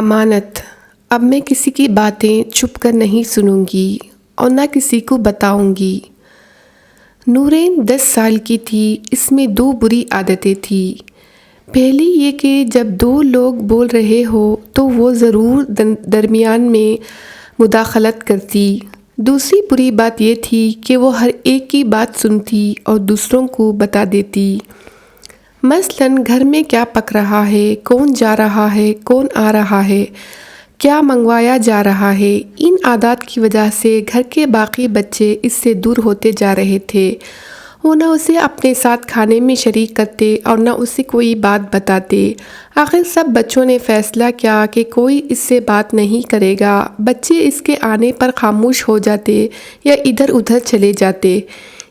امانت۔ اب میں کسی کی باتیں چھپ کر نہیں سنوں گی اور نہ کسی کو بتاؤں گی۔ نورین 10 سال کی تھی۔ اس میں 2 بری عادتیں تھیں۔ پہلی یہ کہ جب 2 لوگ بول رہے ہو تو وہ ضرور درمیان میں مداخلت کرتی۔ دوسری بری بات یہ تھی کہ وہ ہر ایک کی بات سنتی اور دوسروں کو بتا دیتی۔ مثلاً گھر میں کیا پک رہا ہے، کون جا رہا ہے، کون آ رہا ہے، کیا منگوایا جا رہا ہے۔ ان عادات کی وجہ سے گھر کے باقی بچے اس سے دور ہوتے جا رہے تھے۔ وہ نہ اسے اپنے ساتھ کھانے میں شریک کرتے اور نہ اسے کوئی بات بتاتے۔ آخر سب بچوں نے فیصلہ کیا کہ کوئی اس سے بات نہیں کرے گا۔ بچے اس کے آنے پر خاموش ہو جاتے یا ادھر ادھر چلے جاتے۔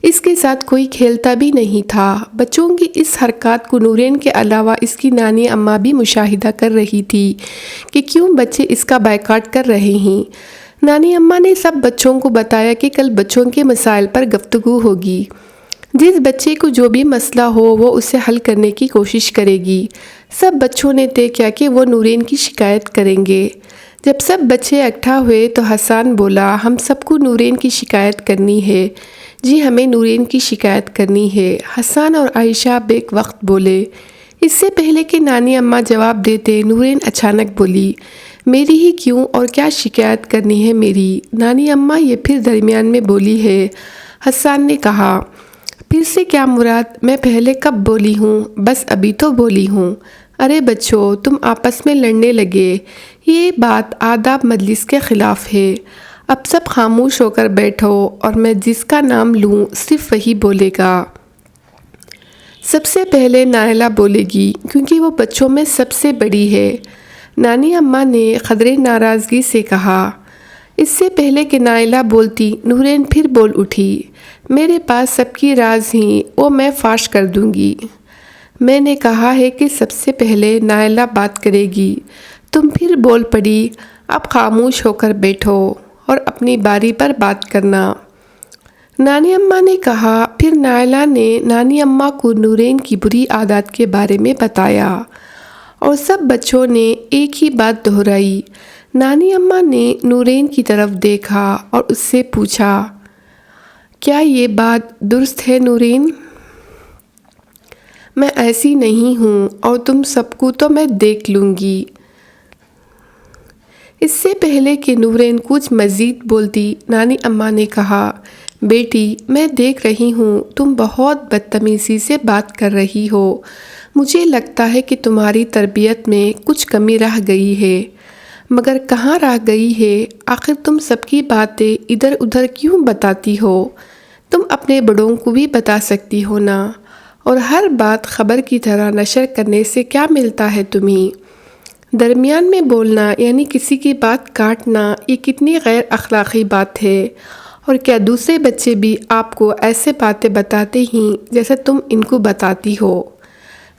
اس کے ساتھ کوئی کھیلتا بھی نہیں تھا۔ بچوں کی اس حرکات کو نورین کے علاوہ اس کی نانی اماں بھی مشاہدہ کر رہی تھی کہ کیوں بچے اس کا بائیکاٹ کر رہے ہیں۔ نانی اماں نے سب بچوں کو بتایا کہ کل بچوں کے مسائل پر گفتگو ہوگی۔ جس بچے کو جو بھی مسئلہ ہو وہ اسے حل کرنے کی کوشش کرے گی۔ سب بچوں نے طے کیا کہ وہ نورین کی شکایت کریں گے۔ جب سب بچے اکٹھا ہوئے تو حسان بولا، ہم سب کو نورین کی شکایت کرنی ہے۔ جی ہمیں نورین کی شکایت کرنی ہے، حسان اور عائشہ بیک وقت بولے۔ اس سے پہلے کہ نانی اماں جواب دیتے، نورین اچانک بولی، میری ہی کیوں اور کیا شکایت کرنی ہے میری؟ نانی اماں یہ پھر درمیان میں بولی ہے۔ حسان نے کہا، پھر سے کیا مراد؟ میں پہلے کب بولی ہوں؟ بس ابھی تو بولی ہوں۔ ارے بچوں، تم آپس میں لڑنے لگے۔ یہ بات آداب مجلس کے خلاف ہے۔ اب سب خاموش ہو کر بیٹھو اور میں جس کا نام لوں صرف وہی بولے گا۔ سب سے پہلے نائلہ بولے گی کیونکہ وہ بچوں میں سب سے بڑی ہے۔ نانی اماں نے قدرے ناراضگی سے کہا۔ اس سے پہلے کہ نائلہ بولتی، نورین پھر بول اٹھی، میرے پاس سب کی راز ہیں، وہ میں فاش کر دوں گی۔ میں نے کہا ہے کہ سب سے پہلے نائلہ بات کرے گی۔ تم پھر بول پڑی، اب خاموش ہو کر بیٹھو اور اپنی باری پر بات کرنا۔ نانی اماں نے کہا۔ پھر نائلہ نے نانی اماں کو نورین کی بری عادات کے بارے میں بتایا اور سب بچوں نے ایک ہی بات دہرائی۔ نانی اماں نے نورین کی طرف دیکھا اور اس سے پوچھا، کیا یہ بات درست ہے نورین؟ میں ایسی نہیں ہوں اور تم سب کو تو میں دیکھ لوں گی۔ اس سے پہلے کہ نورین کچھ مزید بولتی، نانی اماں نے کہا، بیٹی میں دیکھ رہی ہوں تم بہت بدتمیزی سے بات کر رہی ہو۔ مجھے لگتا ہے کہ تمہاری تربیت میں کچھ کمی رہ گئی ہے، مگر کہاں رہ گئی ہے؟ آخر تم سب کی باتیں ادھر ادھر کیوں بتاتی ہو؟ تم اپنے بڑوں کو بھی بتا سکتی ہو نا، اور ہر بات خبر کی طرح نشر کرنے سے کیا ملتا ہے تمہیں؟ درمیان میں بولنا یعنی کسی کی بات کاٹنا، یہ کتنی غیر اخلاقی بات ہے۔ اور کیا دوسرے بچے بھی آپ کو ایسے باتیں بتاتے ہیں جیسے تم ان کو بتاتی ہو؟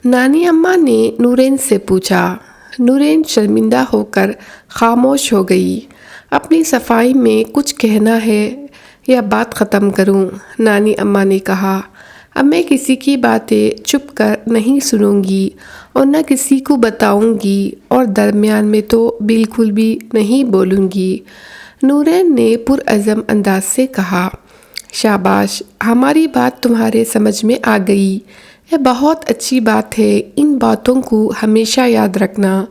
نانی اماں نے نورین سے پوچھا۔ نورین شرمندہ ہو کر خاموش ہو گئی۔ اپنی صفائی میں کچھ کہنا ہے یا بات ختم کروں؟ نانی اماں نے کہا، اب میں کسی کی باتیں چھپ کر نہیں سنوں گی اور نہ کسی کو بتاؤں گی، اور درمیان میں تو بالکل بھی نہیں بولوں گی۔ نورین نے پرعزم انداز سے کہا، شاباش، ہماری بات تمہارے سمجھ میں آ گئی۔ یہ بہت اچھی بات ہے، ان باتوں کو ہمیشہ یاد رکھنا،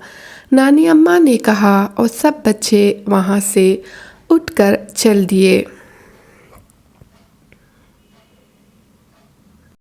نانی اماں نے کہا، اور سب بچے وہاں سے اٹھ کر چل دیے۔